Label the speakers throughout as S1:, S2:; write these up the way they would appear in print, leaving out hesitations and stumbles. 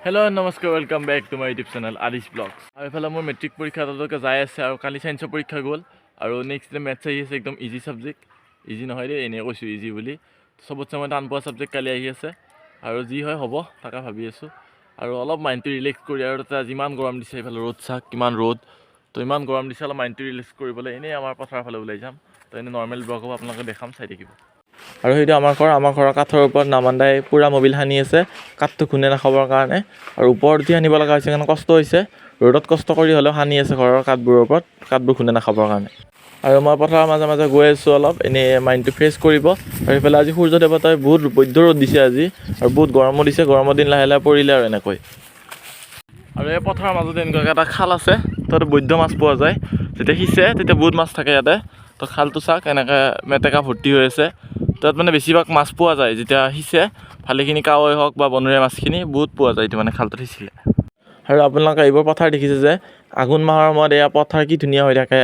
S1: Hello' নমস্কাৰ, welcome back to my YouTube channel Adish vlogs. আৰু এইফালে মোৰ মেট্ৰিক পৰীক্ষা তালৈকে যাই আছে আৰু কালি ছায়েন্সৰ পৰীক্ষা গ'ল আৰু নেক্সট ডে মেথছ আহি আছে। একদম ইজি ছাবজেক্ট, ইজি নহয় দেই, এনেই কৈছোঁ ইজি বুলি। চবতছে মই টান পোৱা ছাবজেক্ট কালি আহি আছে আৰু যি হয় হ'ব তাকে ভাবি আছোঁ। আৰু অলপ মাইণ্ডটো ৰিলেক্স কৰি, আৰু তাতে যিমান গৰম দিছে, এইফালে ৰ'দ চাওক কিমান ৰ'দ, তো ইমান গৰম দিছে, অলপ মাইণ্ডটো ৰিলেক্স কৰিবলৈ এনেই আমাৰ পথাৰৰ ফালে ওলাই যাম। তো এনেই নৰ্মেল ব্লগ হ'ব, আপোনালোকে দেখাম, চাই থাকিব। আৰু সেইটো আমাৰ ঘৰৰ কাঠৰ ওপৰত নামান্দাই পূৰা মবিল সানি আছে কাঠটো ঘূনে নাখাবৰ কাৰণে। আৰু ওপৰত উঠি আনিব লগা হৈছে, কাৰণে কষ্ট হৈছে, ৰ'দত কষ্ট কৰি হ'লেও সানি আছে ঘৰৰ কাঠবোৰৰ ওপৰত, কাঠবোৰ ঘূনে নাখাবৰ কাৰণে। আৰু মই পথাৰৰ মাজে মাজে গৈ আছোঁ অলপ এনেই মাইণ্ডটো ফ্ৰেছ কৰিব। আৰু এইফালে আজি সূৰ্য দেৱতাই বহুত বৈদ্য ৰ'দ দিছে আজি, আৰু বহুত গৰমো দিছে, গৰমৰ দিন লাহে লাহে পৰিলে আৰু এনেকৈ। আৰু এই পথাৰৰ মাজতে এনেকুৱাকৈ এটা খাল আছে, তাতে বৈদ্য মাছ পোৱা যায়। যেতিয়া সিঁচে তেতিয়া বহুত মাছ থাকে ইয়াতে। তো খালটো চাওক, এনেকৈ মেটেকা ভৰ্তি হৈ আছে, তাত মানে বেছিভাগ মাছ পোৱা যায়। যেতিয়া সিঁচে ভালেখিনি কাৱৈ হওক বা বনৰীয়া মাছখিনি বহুত পোৱা যায় এইটো মানে খালটোত সিঁচিলে। আৰু আপোনালোকে এইবোৰ পথাৰ দেখিছে যে আঘোণ মাহৰ সময়ত এয়া পথাৰ কি ধুনীয়া হৈ থাকে,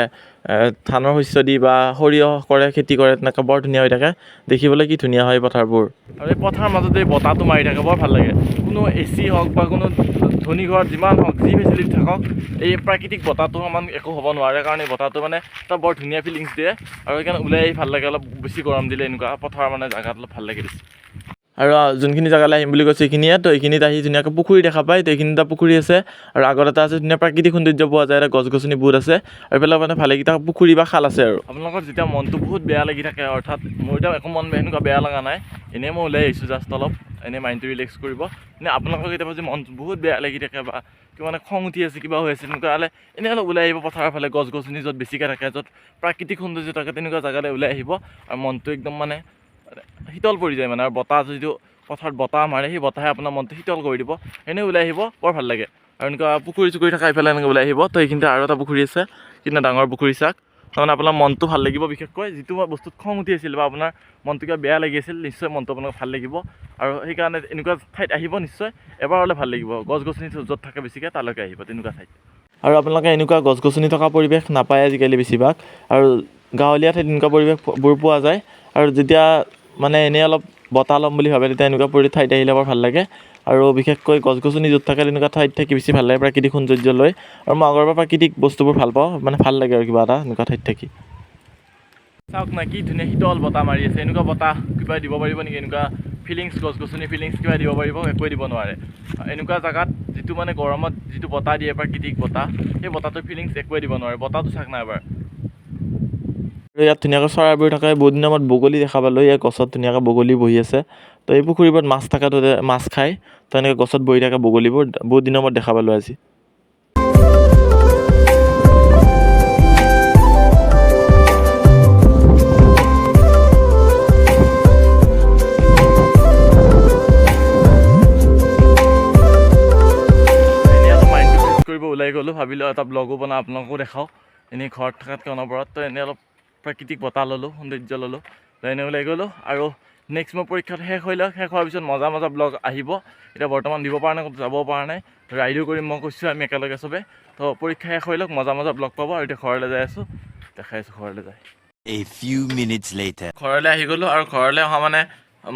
S1: ধানৰ শস্য দি বা সৰিয়হ কৰে, খেতি কৰে, তেনেকৈ বৰ ধুনীয়া হৈ থাকে দেখিবলৈ, কি ধুনীয়া হয় পথাৰবোৰ। আৰু এই পথাৰৰ মাজতে বতাহটো মাৰি থাকে, বৰ ভাল লাগে। কোনো AC হওক বা কোনো ধনী ঘৰত যিমান হওক, যি ফেচিলিটি থাকক, এই প্ৰাকৃতিক বতাহটো সমান একো হ'ব নোৱাৰে, কাৰণ এই বতাহটো মানে এটা বৰ ধুনীয়া ফিলিংছ দিয়ে। আৰু সেইকাৰণে ওলাই আহি ভাল লাগে, অলপ বেছি গৰম দিলে এনেকুৱা পথাৰৰ মানে জেগাত অলপ ভাল লাগে দিছে। আৰু যোনখিনি জেগালৈ আহিম বুলি কৈছে এইখিনিয়ে, তো এইখিনিত আহি ধুনীয়াকৈ পুখুৰী দেখা পায়। তো এইখিনিত এটা পুখুৰী আছে, আৰু আগত এটা আছে, ধুনীয়া প্ৰাকৃতিক সৌন্দৰ্য পোৱা যায়, এটা গছ গছনি বহুত আছে, আৰু এইফালে মানে ভালেকেইটা পুখুৰী বা খাল আছে। আৰু আপোনালোকৰ যেতিয়া মনটো বহুত বেয়া লাগি থাকে, অৰ্থাৎ মোৰ এতিয়া একো মন এনেকুৱা বেয়া লগা নাই, এনেই মই ওলাই আহিছোঁ জাষ্ট অলপ এনেই মাইণ্ডটো ৰিলেক্স কৰিব। এনে আপোনালোকৰ কেতিয়াবা যদি মন বহুত বেয়া লাগি থাকে বা কিবা মানে খং উঠি আছে, কিবা হৈ আছে, তেনেকুৱা হ'লে এনেই অলপ ওলাই আহিব পথাৰৰ ফালে, গছ গছনি য'ত বেছিকৈ থাকে, য'ত প্ৰাকৃতিক সৌন্দৰ্য থাকে, তেনেকুৱা জেগালৈ ওলাই আহিব, আৰু মনটো একদম মানে শীতল পৰি যায় মানে। আৰু বতাহ যিটো পথাৰত বতাহ মাৰে, সেই বতাহে আপোনাৰ মনটো শীতল কৰি দিব। এনেই ওলাই আহিব, বৰ ভাল লাগে। আৰু এনেকুৱা পুখুৰী চুখুৰী থকা এইফালে এনেকৈ ওলাই আহিব। তো এইখিনিতে আৰু এটা পুখুৰী আছে, কিন্তু ডাঙৰ পুখুৰী চাওক, তাৰমানে আপোনাৰ মনটো ভাল লাগিব। বিশেষকৈ যিটো বস্তুত খং উঠি আছিল বা আপোনাৰ মনটো কিবা বেয়া লাগি আছিল, নিশ্চয় মনটো আপোনাৰ ভাল লাগিব। আৰু সেইকাৰণে এনেকুৱা ঠাইত আহিব নিশ্চয়, এবাৰ হ'লে ভাল লাগিব। গছ গছনি য'ত থাকে বেছিকৈ তালৈকে আহিব, তেনেকুৱা ঠাইত। আৰু আপোনালোকে এনেকুৱা গছ গছনি থকা পৰিৱেশ নাপায় আজিকালি বেছিভাগ, আৰু গাঁৱলীয়া ঠাইত এনেকুৱা পৰিৱেশবোৰ পোৱা যায়। আৰু যেতিয়া মানে এনেই অলপ বতাহ ল'ম বুলি ভাবে, তেতিয়া এনেকুৱা ঠাইত আহিলে বৰ ভাল লাগে। আৰু বিশেষকৈ গছ গছনি য'ত থাকে তেনেকুৱা ঠাইত থাকি বেছি ভাল লাগে, প্ৰাকৃতিক সৌন্দৰ্য লৈ। আৰু মই আগৰ পৰা প্ৰাকৃতিক বস্তুবোৰ ভাল পাওঁ, মানে ভাল লাগে আৰু কিবা এটা এনেকুৱা ঠাইত থাকি। চাওক না, কি ধুনীয়া শীতল বতাহ মাৰি আছে। এনেকুৱা বতাহ কিবা দিব পাৰিব নেকি? এনেকুৱা ফিলিংছ, গছ গছনি ফিলিংছ কিবা দিব পাৰিব? একোৱে দিব নোৱাৰে। এনেকুৱা জেগাত যিটো মানে গৰমত যিটো বতাহ দিয়ে, প্ৰাকৃতিক বতাহ, সেই বতাহটোৰ ফিলিংছ একোৱে দিব নোৱাৰে। বতাহটো চাওক না এবাৰ। আৰু ইয়াত ধুনীয়াকৈ চৰাইবোৰ থাকে। বহুত দিনৰ মূৰত বগলী দেখা পালোঁ, ইয়াত গছত ধুনীয়াকৈ বগলী বহি আছে। তো এই পুখুৰীবোৰত মাছ থাকে, তো মাছ খায়, তো এনেকৈ গছত বহি থাকে বগলীবোৰ, বহুত দিনৰ মূৰত দেখা পালোঁ আজি। কৰিব ওলাই গ'লোঁ, ভাবিলোঁ এটা ব্লগো বনাওঁ, আপোনালোকো দেখাওঁ। এনেই ঘৰত থকাতকৈ অনবৰত, তো এনেই অলপ প্ৰাকৃতিক বতাহ ল'লোঁ, সৌন্দৰ্য ল'লোঁ, তো এনেই ওলাই গ'লোঁ। আৰু নেক্সট মোৰ পৰীক্ষাত শেষ হৈ লওক, শেষ হোৱাৰ পিছত মজা মজা ব্লগ আহিব। এতিয়া বৰ্তমান দিব পৰা নাই, ক'তো যাব পৰা নাই, ৰাইডো কৰিম মই কৈছোঁ, আমি একেলগে চবে। তো পৰীক্ষা শেষ হৈ লওক, মজা মজা ব্লগ পাব। আৰু এতিয়া ঘৰলৈ যাই আছোঁ, দেখাই আছোঁ ঘৰলৈ যায়।
S2: A few minutes later.
S1: ঘৰলৈ আহি গ'লোঁ। আৰু ঘৰলৈ অহা মানে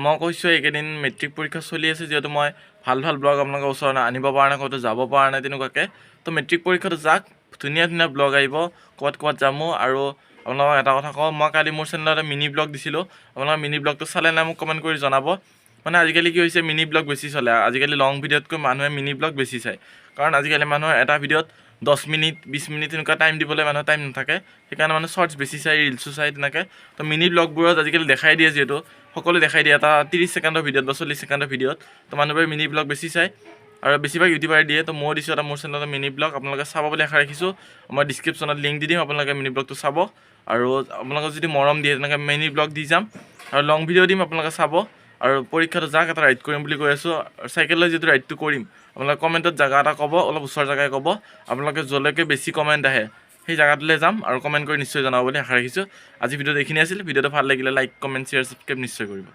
S1: মই কৈছোঁ এইকেইদিন মেট্ৰিক পৰীক্ষা চলি আছে, যিহেতু মই ভাল ভাল ব্লগ আপোনালোকৰ ওচৰত আনিব পৰা নাই, ক'তো যাব পৰা নাই তেনেকুৱাকৈ। তো মেট্ৰিক পৰীক্ষাটো যাওক, ধুনীয়া ধুনীয়া ব্লগ আহিব, ক'ৰবাত যামো। আৰু আপোনালোকক এটা কথা কওঁ, মই কালি মোৰ চেনেলত এটা মিনি ব্লগ দিছিলোঁ, আপোনালোকে মিনি ব্লগটো চালে নাই মোক কমেণ্ট কৰি জনাব। মানে আজিকালি কি হৈছে, মিনি ব্লগ বেছি চলে। আজিকালি লং ভিডিঅ'তকৈ মানুহে মিনি ব্লগ বেছি চায়, কাৰণ আজিকালি মানুহৰ এটা ভিডিঅ'ত 10 মিনিট 20 মিনিট তেনেকুৱা টাইম দিবলৈ মানুহৰ টাইম নাথাকে। সেইকাৰণে মানুহ শ্বৰ্টছ বেছি চায়, ৰিলছো চায় তেনেকৈ। তো মিনি ব্লগবোৰত আজিকালি দেখাই দিয়ে, যিহেতু সকলোৱে দেখাই দিয়ে এটা 30 ছেকেণ্ডৰ ভিডিঅ'ত বা 40 ছেকেণ্ডৰ ভিডিঅ'ত, তো মানুহবোৰে মিনি ব্লগ বেছি চায়। আৰু বেছিভাগ ইউটিউবাৰে দিয়ে। তো ময়ো দিছোঁ এটা মোৰ চেনেলত মিনি ব্লগ, আপোনালোকে চাব বুলি আশা ৰাখিছোঁ। মই ডিছক্ৰিপশ্যনত লিংক দি দিম, আপোনালোকে মিনি ব্লগটো চাব। আৰু আপোনালোকে যদি মৰম দিয়ে তেনেকৈ মিনি ব্লগ দি যাম, আৰু লং ভিডিঅ' দিম, আপোনালোকে চাব। আৰু পৰীক্ষাটো যাওক, এটা ৰাইড কৰিম বুলি কৈ আছোঁ, চাইকেল লৈ যিটো ৰাইডটো কৰিম, আপোনালোকে কমেণ্টত জেগা এটা ক'ব, অলপ ওচৰ জেগাই ক'ব। আপোনালোকে য'লৈকে বেছি কমেণ্ট আহে সেই জেগাটোলৈ যাম, আৰু কমেণ্ট কৰি নিশ্চয় জনাব বুলি আশা ৰাখিছোঁ। আজি ভিডিঅ'টো এইখিনি আছিল। ভিডিঅ'টো ভাল লাগিলে লাইক, কমেণ্ট, শ্বেয়াৰ, ছাবস্ক্ৰাইব নিশ্চয় কৰিব।